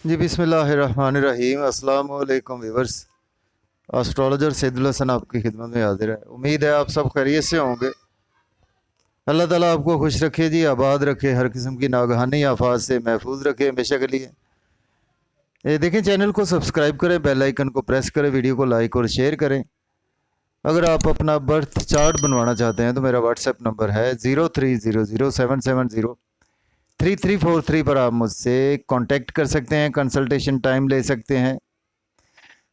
जी बिस्मिल्लाहिर्रहमानिर्रहीम। अस्सलाम वालेकुम व्यूअर्स। एस्ट्रोलॉजर सैदुल हसन आपकी खिदमत में हाजिर है। उम्मीद है आप सब खैरियत से होंगे। अल्लाह ताला आपको खुश रखे जी, आबाद रखे, हर किस्म की नागहानी आफात से महफूज रखे हमेशा के लिए। ये देखें, चैनल को सब्सक्राइब करें, बेल आइकन को प्रेस करें, वीडियो को लाइक और शेयर करें। अगर आप अपना बर्थ चार्ट बनवाना चाहते हैं तो मेरा व्हाट्सएप नंबर है 030077033343 पर आप मुझसे कांटेक्ट कर सकते हैं, कंसल्टेशन टाइम ले सकते हैं।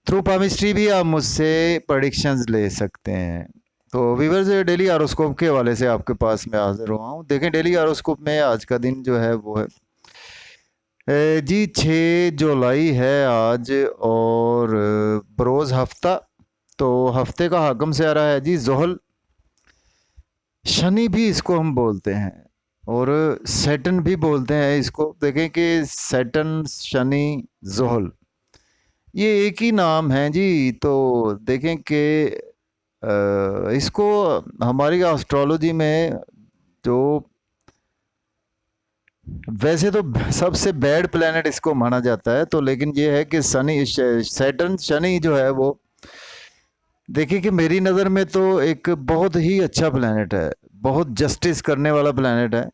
थ्रू पामिस्ट्री भी आप मुझसे प्रडिक्शंस ले सकते हैं। तो व्यूअर्स, डेली आरोस्कोप के हवाले से आपके पास मैं हाजिर हुआ हूँ। देखें, डेली आरोस्कोप में आज का दिन जो है वो है जी 6 जुलाई है आज, और बरोज़ हफ्ता। तो हफ्ते का हाकम से आ रहा है जी ज़ोहल। शनि भी इसको हम बोलते हैं और सैटर्न भी बोलते हैं इसको। देखें कि सैटर्न, शनि, ज़ोहल ये एक ही नाम है जी। तो देखें कि इसको हमारी एस्ट्रोलॉजी में जो वैसे तो सबसे बैड प्लेनेट इसको माना जाता है, तो लेकिन ये है कि शनि, सैटर्न, शनि जो है वो देखिए कि मेरी नज़र में तो एक बहुत ही अच्छा प्लेनेट है, बहुत जस्टिस करने वाला प्लेनेट है।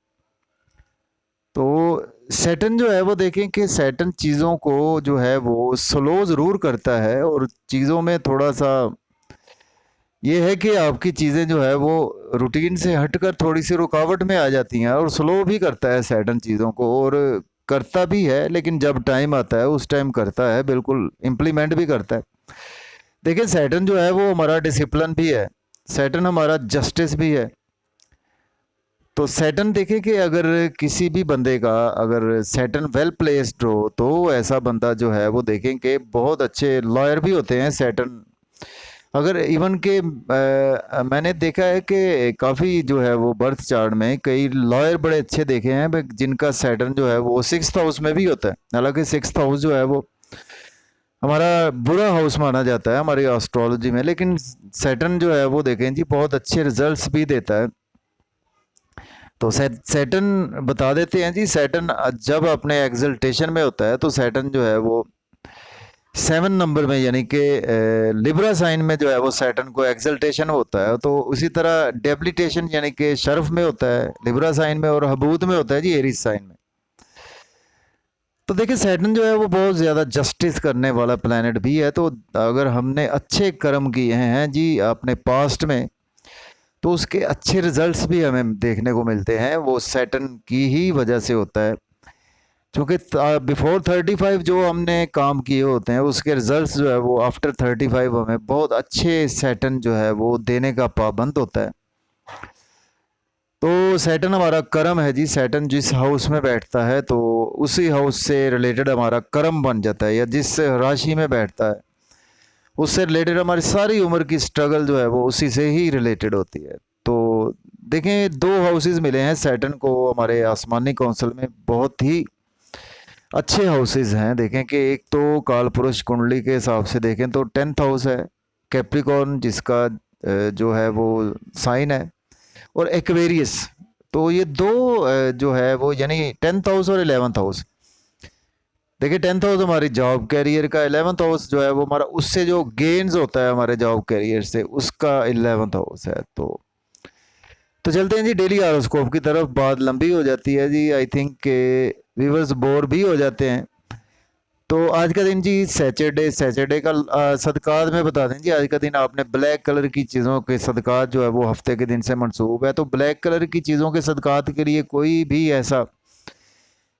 तो सैटर्न जो है वो देखें कि सैटर्न चीज़ों को जो है वो स्लो ज़रूर करता है, और चीज़ों में थोड़ा सा ये है कि आपकी चीज़ें जो है वो रूटीन से हटकर थोड़ी सी रुकावट में आ जाती हैं, और स्लो भी करता है सैटर्न चीज़ों को, और करता भी है, लेकिन जब टाइम आता है उस टाइम करता है, बिल्कुल इम्प्लीमेंट भी करता है। देखिए, सैटर्न जो है वो हमारा डिसिप्लिन भी है, सैटर्न हमारा जस्टिस भी है। तो सैटर्न देखें कि अगर किसी भी बंदे का अगर सैटर्न वेल प्लेस्ड हो तो ऐसा बंदा जो है वो देखें कि बहुत अच्छे लॉयर भी होते हैं सैटर्न। अगर इवन के मैंने देखा है कि काफ़ी जो है वो बर्थ चार्ट में कई लॉयर बड़े अच्छे देखे हैं जिनका सैटर्न जो है वो 6th हाउस में भी होता है। हालांकि 6th हाउस जो है वो हमारा बुरा हाउस माना जाता है हमारी एस्ट्रोलॉजी में, लेकिन सैटर्न जो है वो देखें जी बहुत अच्छे रिजल्ट्स भी देता है। तो सैटर्न बता देते हैं जी। सैटर्न जब अपने एग्जल्टेशन में होता है तो सैटर्न जो है वो 7 नंबर में, यानी कि लिब्रा साइन में जो है वो सैटर्न को एक्सल्टेशन होता है। तो उसी तरह डेबिलिटेशन यानी कि शर्फ में होता है लिब्रा साइन में, और हबूत में होता है जी एरीज साइन में। तो देखिए, सैटर्न जो है वो बहुत ज़्यादा जस्टिस करने वाला प्लैनेट भी है। तो अगर हमने अच्छे कर्म किए हैं जी अपने पास्ट में, तो उसके अच्छे रिजल्ट्स भी हमें देखने को मिलते हैं, वो सैटर्न की ही वजह से होता है। क्योंकि बिफोर 35 जो हमने काम किए होते हैं उसके रिजल्ट्स जो है वो आफ्टर 35 हमें बहुत अच्छे सैटर्न जो है वो देने का पाबंद होता है। तो सैटर्न हमारा कर्म है जी। सैटर्न जिस हाउस में बैठता है तो उसी हाउस से रिलेटेड हमारा कर्म बन जाता है, या जिस राशि में बैठता है उससे रिलेटेड हमारी सारी उम्र की स्ट्रगल जो है वो उसी से ही रिलेटेड होती है। तो देखें, 2 हाउसेस मिले हैं सैटर्न को हमारे आसमानी काउंसिल में, बहुत ही अच्छे हाउसेस हैं। देखें कि एक तो काल पुरुष कुंडली के हिसाब से देखें तो 10th हाउस है कैप्रिकॉर्न, जिसका जो है वो साइन है, और एक्वेरियस। तो ये दो जो है वो यानी 10th हाउस और 11th हाउस। देखिए, 10th हाउस हमारी जॉब कैरियर का, 11th हाउस जो है वो हमारा उससे जो गेन्स होता है हमारे जॉब कैरियर से उसका 11th हाउस है। तो चलते हैं जी डेली हॉरोस्कोप की तरफ। बात लंबी हो जाती है जी, आई थिंक के व्यूवर्स बोर भी हो जाते हैं। तो आज का दिन जी सैटरडे का सदकात में बता दें जी। आज का दिन आपने ब्लैक कलर की चीज़ों के सदकात जो है वो हफ्ते के दिन से मंसूब है। तो ब्लैक कलर की चीज़ों के सदकात के लिए कोई भी ऐसा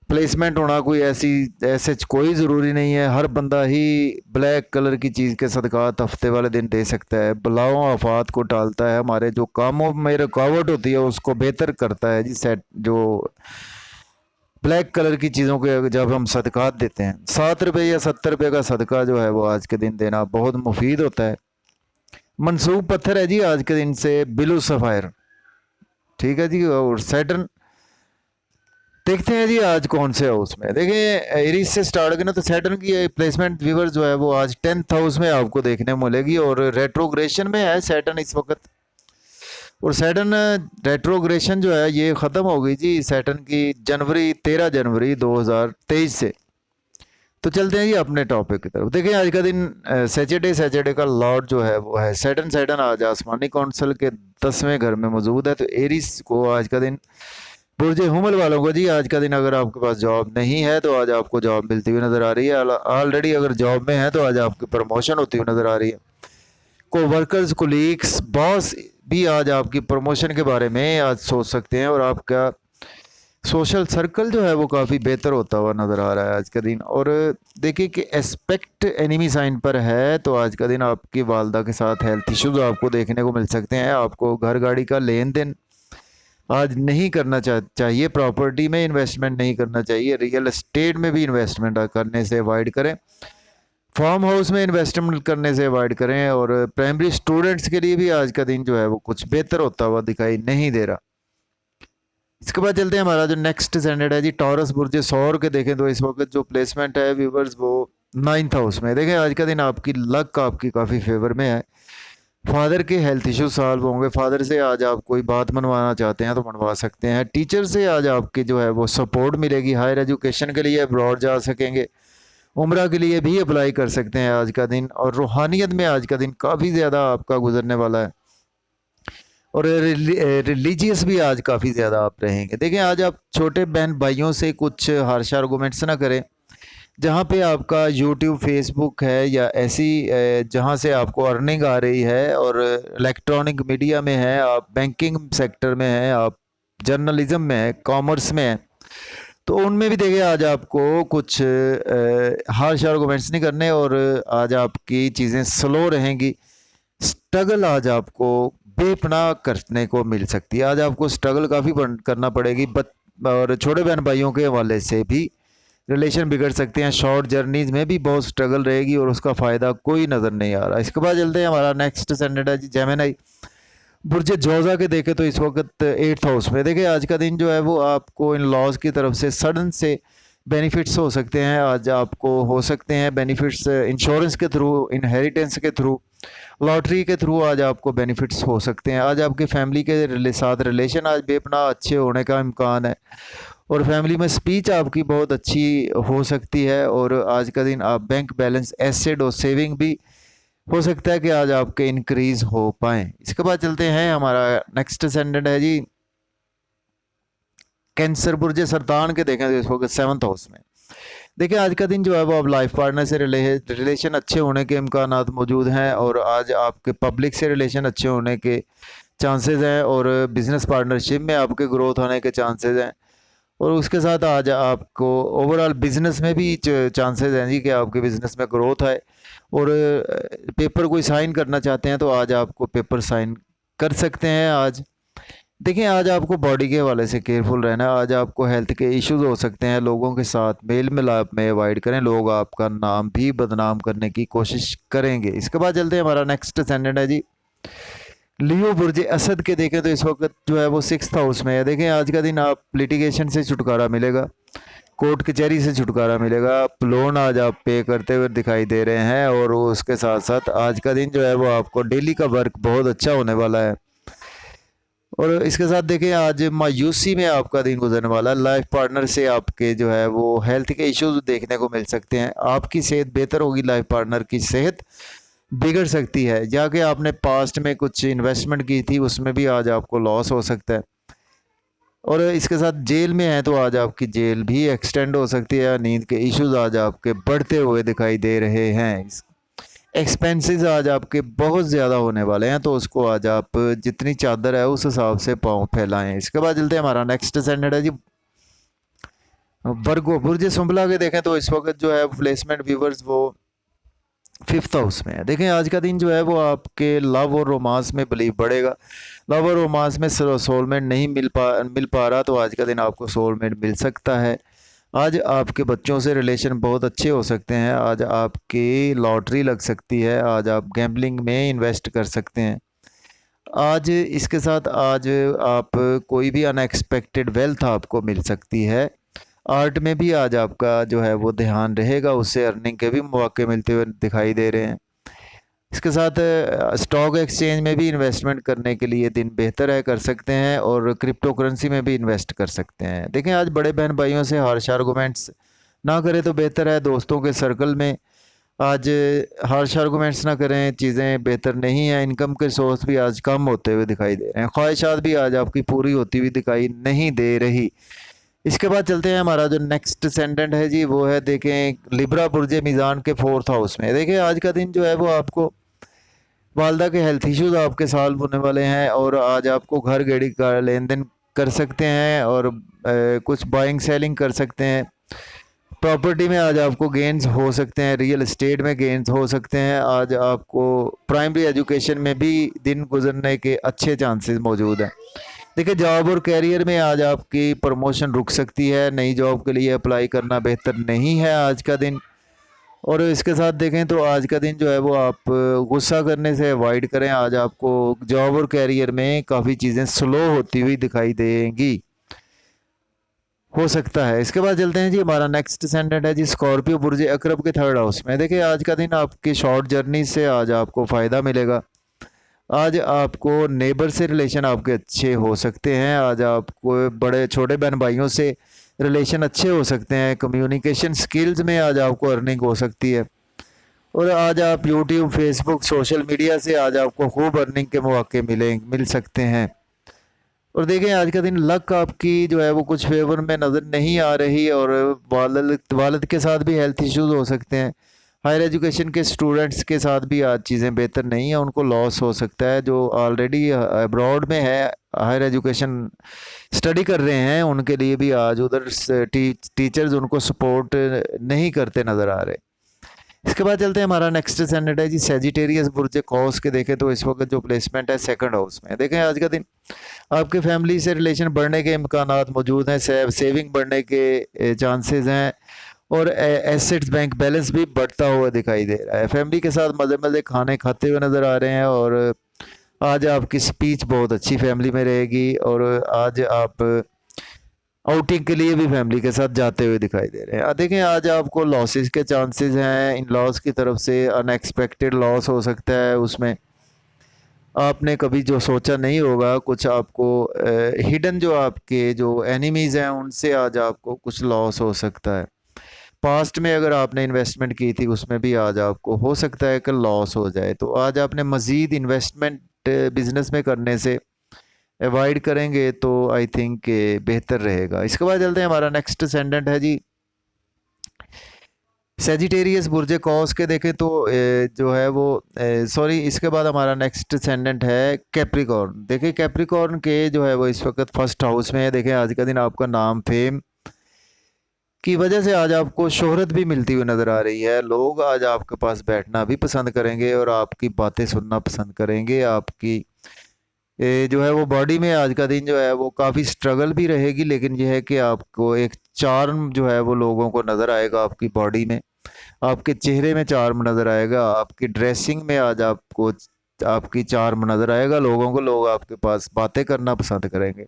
प्लेसमेंट होना कोई ऐसे कोई ज़रूरी नहीं है। हर बंदा ही ब्लैक कलर की चीज़ के सदकात हफ्ते वाले दिन दे सकता है। बलाओं आफात को टालता है, हमारे जो कामों में रुकावट होती है उसको बेहतर करता है जी। सेट जो ब्लैक कलर की चीज़ों के जब हम सदकात देते हैं, 7 रुपये या 70 रुपये का सदका जो है वो आज के दिन देना बहुत मुफीद होता है। मनसूब पत्थर है जी आज के दिन से ब्लू सफ़ायर, ठीक है जी। और सैटर्न देखते हैं जी आज कौन से हाउस में। देखिए, एरीज से स्टार्ट करें तो सैटर्न की प्लेसमेंट व्यूवर जो है वो आज 10th हाउस में आपको देखने मिलेगी, और रेट्रोग्रेशन में है सैटर्न इस वक्त। और सैटर्न रेट्रोग्रेशन जो है ये ख़त्म हो गई जी सैटर्न की 13 जनवरी 2023 से। तो चलते हैं जी अपने टॉपिक की तरफ। देखिए आज का दिन सैटरडे का लॉर्ड जो है वो है सैटर्न। सैटर्न आज आसमानी कौंसल के 10वें घर में मौजूद है। तो एरीज को आज का दिन, बुर्ज हुमल वालों को जी आज का दिन, अगर आपके पास जॉब नहीं है तो आज आपको जॉब मिलती हुई नज़र आ रही है। ऑलरेडी अगर जॉब में है तो आज आपकी प्रमोशन होती हुई नज़र आ रही है। को वर्कर्स, कोलीग्स, बॉस भी आज आपकी प्रमोशन के बारे में आज सोच सकते हैं और आपका सोशल सर्कल जो है वो काफ़ी बेहतर होता हुआ नज़र आ रहा है आज का दिन। और देखिए कि एस्पेक्ट एनिमी साइन पर है, तो आज का दिन आपकी वालदा के साथ हेल्थ इश्यूज आपको देखने को मिल सकते हैं। आपको घर गाड़ी का लेन देन आज नहीं करना चाहिए। प्रॉपर्टी में इन्वेस्टमेंट नहीं करना चाहिए। रियल एस्टेट में भी इन्वेस्टमेंट करने से अवॉइड करें। फार्म हाउस में इन्वेस्टमेंट करने से अवॉइड करें। और प्राइमरी स्टूडेंट्स के लिए भी आज का दिन जो है वो कुछ बेहतर होता हुआ दिखाई नहीं दे रहा। इसके बाद चलते हैं हमारा जो नेक्स्ट स्टैंडर्ड है जी टॉरस बुर्ज सौर के। देखें तो इस वक्त जो प्लेसमेंट है व्यूवर्स वो 9th हाउस में। देखें आज का दिन आपकी लक आपकी काफ़ी फेवर में है। फादर के हेल्थ इश्यू सॉल्व होंगे। फादर से आज आप कोई बात मनवाना चाहते हैं तो मनवा सकते हैं। टीचर से आज आपकी जो है वो सपोर्ट मिलेगी। हायर एजुकेशन के लिए अब्रॉड जा सकेंगे। उम्रा के लिए भी अप्लाई कर सकते हैं आज का दिन। और रूहानियत में आज का दिन काफ़ी ज़्यादा आपका गुजरने वाला है। और रिलीजियस भी आज काफ़ी ज़्यादा आप रहेंगे। देखें आज आप छोटे बहन भाइयों से कुछ हार्श आर्गूमेंट्स ना करें। जहाँ पे आपका यूट्यूब, फेसबुक है या ऐसी जहाँ से आपको अर्निंग आ रही है, और इलेक्ट्रॉनिक मीडिया में है, आप बैंकिंग सेक्टर में है, आप जर्नलिज्म में है, कॉमर्स में है, तो उनमें भी देखिए आज आपको कुछ हार्श आर्गूमेंट्स नहीं करने और आज आपकी चीज़ें स्लो रहेंगी। स्ट्रगल आज आपको बेपनाह करने को मिल सकती है। आज आपको स्ट्रगल काफ़ी करना पड़ेगी। और छोटे बहन भाइयों के हवाले से भी रिलेशन बिगड़ सकते हैं। शॉर्ट जर्नीज में भी बहुत स्ट्रगल रहेगी और उसका फ़ायदा कोई नज़र नहीं आ रहा। इसके बाद चलते हैं हमारा नेक्स्ट स्टैंडर्ड है जी जेमिनी बुर्ज जोजा के। देखें तो इस वक्त 8th हाउस में। देखिए आज का दिन जो है वो आपको इन लॉज की तरफ से सडन से बेनिफिट्स हो सकते हैं। आज आपको हो सकते हैं बेनिफिट्स इंश्योरेंस के थ्रू, इनहेरिटेंस के थ्रू, लॉटरी के थ्रू आज आपको बेनिफिट्स हो सकते हैं। आज आपकी फैमिली के साथ रिलेशन आज बेपनाह अच्छे होने का इम्कान है और फैमिली में स्पीच आपकी बहुत अच्छी हो सकती है। और आज का दिन आप बैंक बैलेंस, एसेट और सेविंग भी हो सकता है कि आज आपके इंक्रीज हो पाएँ। इसके बाद चलते हैं हमारा नेक्स्ट स्टैंडर्ड है जी कैंसर बुर्ज सरतान के। देखें तो इस वक्त 7th हाउस में। देखिए आज का दिन जो है वो अब लाइफ पार्टनर से रिलेशन अच्छे होने के इम्कान मौजूद हैं और आज आपके पब्लिक से रिलेशन अच्छे होने के चांसेस हैं और बिज़नेस पार्टनरशिप में आपके ग्रोथ होने के चांसेस हैं। और उसके साथ आज आपको ओवरऑल बिज़नेस में भी चांसेस हैं जी कि आपके बिज़नेस में ग्रोथ आए। और पेपर कोई साइन करना चाहते हैं तो आज आपको पेपर साइन कर सकते हैं। आज देखिए आज आपको बॉडी के हवाले से केयरफुल रहना है। आज आपको हेल्थ के इश्यूज हो सकते हैं। लोगों के साथ मेल मिलाप में अवॉइड करें। लोग आपका नाम भी बदनाम करने की कोशिश करेंगे। इसके बाद चलते हैं हमारा नेक्स्ट स्टैंडर्ड है जी लियो बुर्ज असद के। देखें तो इस वक्त जो है वो 6th हाउस में है। देखें आज का दिन आप लिटिगेशन से छुटकारा मिलेगा, कोर्ट कचहरी से छुटकारा मिलेगा। लोन आज आप पे करते हुए दिखाई दे रहे हैं और उसके साथ साथ आज का दिन जो है वो आपको डेली का वर्क बहुत अच्छा होने वाला है। और इसके साथ देखें आज मायूसी में आपका दिन गुजरने वाला है। लाइफ पार्टनर से आपके जो है वो हेल्थ के इश्यूज देखने को मिल सकते हैं। आपकी सेहत बेहतर होगी, लाइफ पार्टनर की सेहत बिगड़ सकती है। जाके आपने पास्ट में कुछ इन्वेस्टमेंट की थी उसमें भी आज आपको लॉस हो सकता है। और इसके साथ जेल में है तो आज आपकी जेल भी एक्सटेंड हो सकती है। नींद के इश्यूज आज आपके बढ़ते हुए दिखाई दे रहे हैं। एक्सपेंसेस आज आपके बहुत ज़्यादा होने वाले हैं तो उसको आज आप जितनी चादर है उस हिसाब से पाँव फैलाएं। इसके बाद चलते हैं हमारा नेक्स्ट स्टैंडर्ड है जी वर्गो बुर्ज सुंबला के। देखें तो इस वक्त जो है प्लेसमेंट व्यूवर्स वो 5th हाउस में है। देखें आज का दिन जो है वो आपके लव और रोमांस में बिलीव बढ़ेगा। लव और रोमांस में सोलमेट नहीं मिल पा रहा तो आज का दिन आपको सोलमेट मिल सकता है। आज आपके बच्चों से रिलेशन बहुत अच्छे हो सकते हैं। आज आपकी लॉटरी लग सकती है। आज आप गैम्बलिंग में इन्वेस्ट कर सकते हैं। आज इसके साथ आज आप कोई भी अनएक्सपेक्टेड वेल्थ आपको मिल सकती है। आर्ट में भी आज आपका जो है वो ध्यान रहेगा, उससे अर्निंग के भी मौके मिलते हुए दिखाई दे रहे हैं। इसके साथ स्टॉक एक्सचेंज में भी इन्वेस्टमेंट करने के लिए दिन बेहतर है, कर सकते हैं और क्रिप्टो करेंसी में भी इन्वेस्ट कर सकते हैं। देखें आज बड़े बहन भाइयों से हार्श आर्गूमेंट्स ना करें तो बेहतर है। दोस्तों के सर्कल में आज हार्श आर्गूमेंट्स ना करें, चीज़ें बेहतर नहीं हैं। इनकम के सोर्स भी आज कम होते हुए दिखाई दे रहे हैं। ख्वाहिशात भी आज आपकी पूरी होती हुई दिखाई नहीं दे रही। इसके बाद चलते हैं, हमारा जो नेक्स्ट सेंडेंट है जी वो है, देखें लिब्रा बुर्ज मीज़ान के 4th हाउस में। देखिए आज का दिन जो है वो आपको वालदा के हेल्थ इश्यूज आपके सॉल्व होने वाले हैं, और आज आपको घर गाड़ी का लेन देन कर सकते हैं, और कुछ बाइंग सेलिंग कर सकते हैं। प्रॉपर्टी में आज आपको गेंस हो सकते हैं, रियल एस्टेट में गेंस हो सकते हैं। आज आपको प्राइमरी एजुकेशन में भी दिन गुजरने के अच्छे चांसेस मौजूद हैं। देखिए जॉब और कैरियर में आज आपकी प्रमोशन रुक सकती है, नई जॉब के लिए अप्लाई करना बेहतर नहीं है आज का दिन। और इसके साथ देखें तो आज का दिन जो है वो आप गुस्सा करने से अवॉइड करें। आज आपको जॉब और कैरियर में काफ़ी चीज़ें स्लो होती हुई दिखाई देंगी, हो सकता है। इसके बाद चलते हैं जी, हमारा नेक्स्ट सेंडेंट है जी स्कॉर्पियो बुर्ज अकरब के 3rd हाउस में। देखिए आज का दिन आपकी शॉर्ट जर्नी से आज आपको फ़ायदा मिलेगा। आज आपको नेबर से रिलेशन आपके अच्छे हो सकते हैं। आज आपको बड़े छोटे बहन भाइयों से रिलेशन अच्छे हो सकते हैं। कम्युनिकेशन स्किल्स में आज आपको अर्निंग हो सकती है, और आज आप यूट्यूब, फेसबुक, सोशल मीडिया से आज आपको खूब अर्निंग के मौके मिल सकते हैं। और देखें आज का दिन लक आपकी जो है वो कुछ फेवर में नज़र नहीं आ रही, और वालिद के साथ भी हेल्थ इश्यूज हो सकते हैं। हायर एजुकेशन के स्टूडेंट्स के साथ भी आज चीज़ें बेहतर नहीं हैं, उनको लॉस हो सकता है। जो ऑलरेडी अब्रॉड में है, हायर एजुकेशन स्टडी कर रहे हैं, उनके लिए भी आज उधर से टीचर्स उनको सपोर्ट नहीं करते नज़र आ रहे। इसके बाद चलते हैं, हमारा नेक्स्ट सेंडेंट है जी सेजिटेरियस बुर्ज कौस के। देखें तो इस वक्त जो प्लेसमेंट है 2nd हाउस में। देखें आज का दिन आपके फैमिली से रिलेशन बढ़ने के इम्कानात मौजूद हैं, सेविंग बढ़ने के चांसेस हैं, और एसेट्स बैंक बैलेंस भी बढ़ता हुआ दिखाई दे रहा है। फैमिली के साथ मज़े मज़े खाने खाते हुए नज़र आ रहे हैं, और आज आपकी स्पीच बहुत अच्छी फैमिली में रहेगी, और आज आप आउटिंग के लिए भी फैमिली के साथ जाते हुए दिखाई दे रहे हैं। देखें आज आपको लॉसेस के चांसेस हैं, इन लॉस की तरफ से अनएक्सपेक्टेड लॉस हो सकता है। उसमें आपने कभी जो सोचा नहीं होगा, कुछ आपको हिडन जो आपके जो एनिमीज़ हैं उनसे आज आपको कुछ लॉस हो सकता है। पास्ट में अगर आपने इन्वेस्टमेंट की थी उसमें भी आज आपको हो सकता है कि लॉस हो जाए, तो आज आपने मज़ीद इन्वेस्टमेंट बिजनेस में करने से अवॉइड करेंगे तो आई थिंक बेहतर रहेगा। इसके बाद चलते हैं, हमारा नेक्स्ट सेंडेंट है जी सेजिटेरियस बुर्ज कौस के। देखें तो जो है वो सॉरी, इसके बाद हमारा नेक्स्ट सेंडेंट है कैप्रिकॉर्न। देखिए कैप्रिकॉर्न के जो है वो इस वक्त 1st हाउस में है। देखें आज का दिन आपका नाम फेम की वजह से आज आपको शोहरत भी मिलती हुई नज़र आ रही है। लोग आज आपके पास बैठना भी पसंद करेंगे, और आपकी बातें सुनना पसंद करेंगे। आपकी जो है वो बॉडी में आज का दिन जो है वो काफ़ी स्ट्रगल भी रहेगी, लेकिन यह है कि आपको एक चार्म जो है वो लोगों को नज़र आएगा आपकी बॉडी में, आपके चेहरे में चार्म नज़र आएगा, आपकी ड्रेसिंग में आज आपको आपकी चार्म नज़र आएगा। लोगों को लोग आपके पास बातें करना पसंद करेंगे,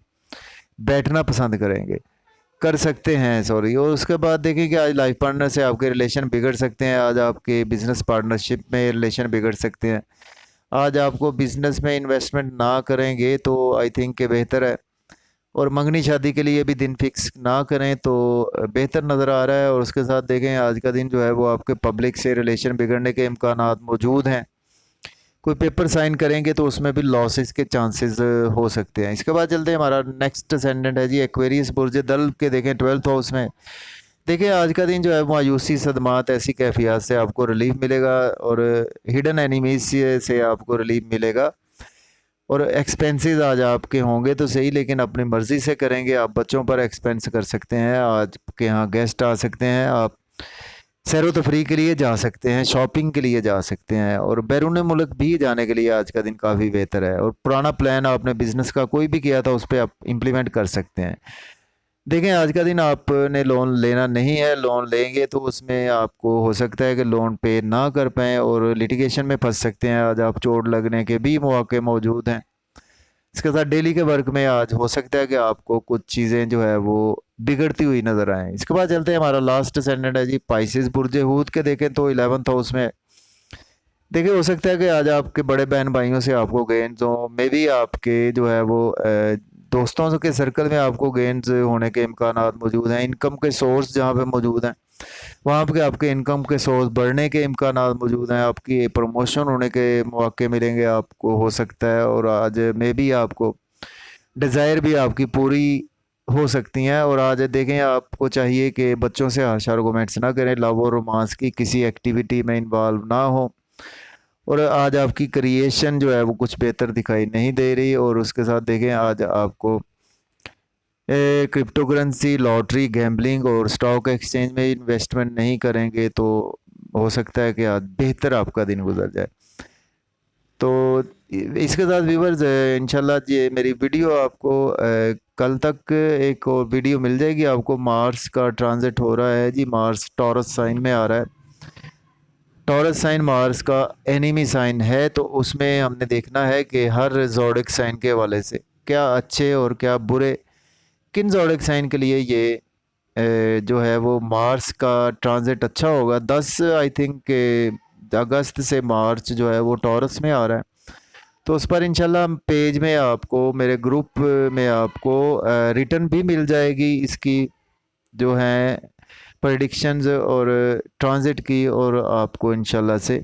बैठना पसंद करेंगे, कर सकते हैं सॉरी। और उसके बाद देखिए कि आज लाइफ पार्टनर से आपके रिलेशन बिगड़ सकते हैं। आज आपके बिज़नेस पार्टनरशिप में रिलेशन बिगड़ सकते हैं। आज आपको बिज़नेस में इन्वेस्टमेंट ना करेंगे तो आई थिंक के बेहतर है, और मंगनी शादी के लिए भी दिन फिक्स ना करें तो बेहतर नज़र आ रहा है। और उसके साथ देखें आज का दिन जो है वो आपके पब्लिक से रिलेशन बिगड़ने के इम्कानात मौजूद हैं। कोई पेपर साइन करेंगे तो उसमें भी लॉसेस के चांसेस हो सकते हैं। इसके बाद चलते हैं, हमारा नेक्स्ट सेंडेंट है जी एक्वेरियस बुर्ज दल के। देखें 12th हाउस में। देखिए आज का दिन जो है मायूसी, सदमात, ऐसी कैफियत से आपको रिलीफ मिलेगा, और हिडन एनिमीज से आपको रिलीफ मिलेगा। और एक्सपेंसेस आज आपके होंगे तो सही, लेकिन अपनी मर्ज़ी से करेंगे। आप बच्चों पर एक्सपेंस कर सकते हैं, आज के यहाँ गेस्ट आ सकते हैं, आप सैर व तफरी के लिए जा सकते हैं, शॉपिंग के लिए जा सकते हैं, और बैरून मुल्क भी जाने के लिए आज का दिन काफ़ी बेहतर है। और पुराना प्लान आपने बिज़नेस का कोई भी किया था उस पर आप इम्प्लीमेंट कर सकते हैं। देखें आज का दिन आपने लोन लेना नहीं है, लोन लेंगे तो उसमें आपको हो सकता है कि लोन पे ना कर पाएँ और लिटिगेशन में फंस सकते हैं। आज आप चोट लगने के भी मौके मौजूद हैं। इसके साथ डेली के वर्क में आज हो सकता है कि आपको कुछ चीज़ें जो है वो बिगड़ती हुई नज़र आएँ। इसके बाद चलते हैं, हमारा लास्ट सेंडेंट है जी पाइसेस बुर्ज हूत के। देखें तो 11th हाउस में। देखिए हो सकता है कि आज आपके बड़े बहन भाइयों से आपको गेंस हो, मे भी आपके जो है वो दोस्तों के सर्कल में आपको गेन्स होने के इम्कानात मौजूद हैं, इनकम के सोर्स जहाँ पे मौजूद हैं वहाँ पे आपके इनकम के सोर्स बढ़ने के इम्कानात मौजूद हैं, आपकी प्रमोशन होने के मौके मिलेंगे आपको, हो सकता है। और आज में भी आपको डिज़ायर भी आपकी पूरी हो सकती हैं। और आज देखें, आपको चाहिए कि बच्चों से हार्श आर्गूमेंट्स ना करें, लव और रोमांस की किसी एक्टिविटी में इन्वॉल्व ना हो। और आज आपकी क्रिएशन जो है वो कुछ बेहतर दिखाई नहीं दे रही। और उसके साथ देखें, आज आपको क्रिप्टो करेंसी, लॉटरी, गैम्बलिंग और स्टॉक एक्सचेंज में इन्वेस्टमेंट नहीं करेंगे तो हो सकता है कि आज बेहतर आपका दिन गुजर जाए। तो इसके साथ व्यूवर्स, इंशाल्लाह ये मेरी वीडियो आपको कल तक एक और वीडियो मिल जाएगी आपको। मार्स का ट्रांजिट हो रहा है जी, मार्स टॉरस साइन में आ रहा है। टॉरस साइन मार्स का एनिमी साइन है, तो उसमें हमने देखना है कि हर ज़ोडिक साइन के हवाले से क्या अच्छे और क्या बुरे, किन ज़ोडिक साइन के लिए ये जो है वो मार्स का ट्रांजिट अच्छा होगा। 10 आई थिंक अगस्त से मार्च जो है वो टॉरस में आ रहा है। तो उस पर इंशाल्लाह पेज में आपको, मेरे ग्रुप में आपको रिटर्न भी मिल जाएगी इसकी, जो है प्रेडिक्शंस और ट्रांजिट की। और आपको इंशाल्लाह से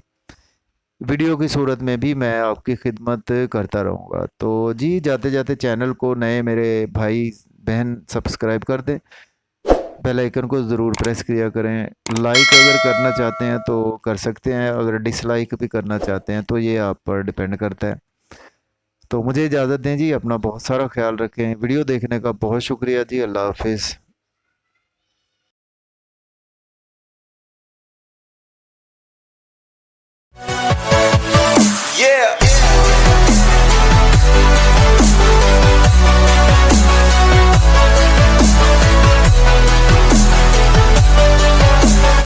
वीडियो की सूरत में भी मैं आपकी खिदमत करता रहूँगा। तो जी, जाते जाते चैनल को नए मेरे भाई बहन सब्सक्राइब कर दें, बेल आइकन को ज़रूर प्रेस किया करें। लाइक अगर करना चाहते हैं तो कर सकते हैं, अगर डिसलाइक भी करना चाहते हैं तो ये आप पर डिपेंड करता है। तो मुझे इजाज़त दें जी, अपना बहुत सारा ख्याल रखें। वीडियो देखने का बहुत शुक्रिया जी, अल्लाह हाफिज़। Yeah.